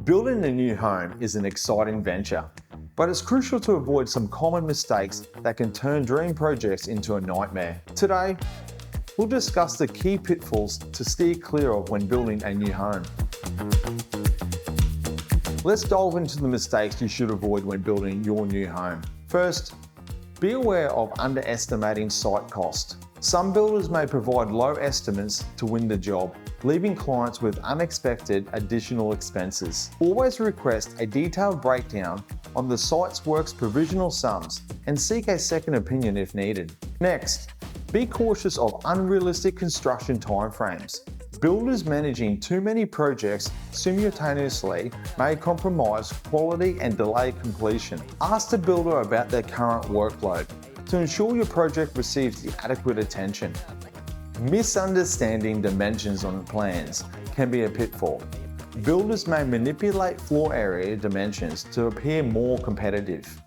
Building a new home is an exciting venture, but it's crucial to avoid some common mistakes that can turn dream projects into a nightmare. Today, we'll discuss the key pitfalls to steer clear of when building a new home. Let's delve into the mistakes you should avoid when building your new home. First, be aware of underestimating site cost. Some builders may provide low estimates to win the job, leaving clients with unexpected additional expenses. Always request a detailed breakdown on the site's work's provisional sums and seek a second opinion if needed. Next, be cautious of unrealistic construction timeframes. Builders managing too many projects simultaneously may compromise quality and delay completion. Ask the builder about their current workload to ensure your project receives the adequate attention. Misunderstanding dimensions on plans can be a pitfall. Builders may manipulate floor area dimensions to appear more competitive.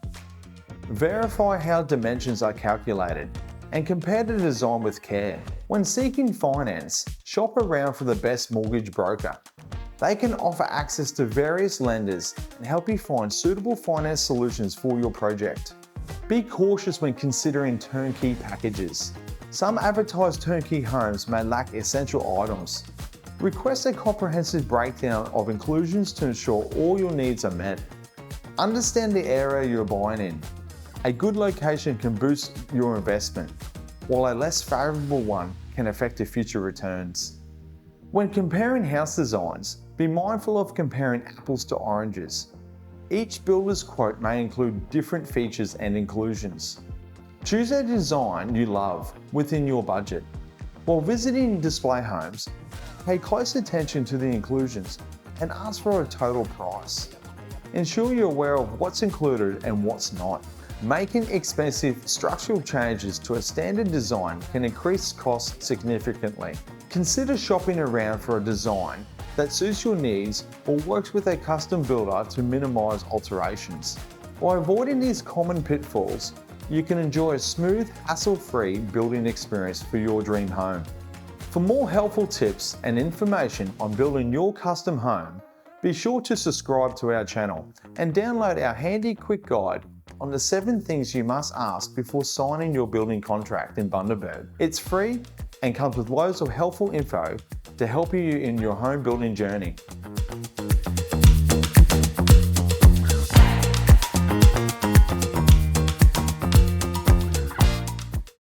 Verify how dimensions are calculated and compare the design with care. When seeking finance, shop around for the best mortgage broker. They can offer access to various lenders and help you find suitable finance solutions for your project. Be cautious when considering turnkey packages. Some advertised turnkey homes may lack essential items. Request a comprehensive breakdown of inclusions to ensure all your needs are met. Understand the area you're buying in. A good location can boost your investment, while a less favourable one can affect your future returns. When comparing house designs, be mindful of comparing apples to oranges. Each builder's quote may include different features and inclusions. Choose a design you love within your budget. While visiting display homes, pay close attention to the inclusions and ask for a total price. Ensure you're aware of what's included and what's not. Making expensive structural changes to a standard design can increase costs significantly. Consider shopping around for a design that suits your needs or works with a custom builder to minimize alterations. By avoiding these common pitfalls, you can enjoy a smooth, hassle-free building experience for your dream home. For more helpful tips and information on building your custom home, be sure to subscribe to our channel and download our handy quick guide on the 7 things you must ask before signing your building contract in Bundaberg. It's free and comes with loads of helpful info to help you in your home building journey.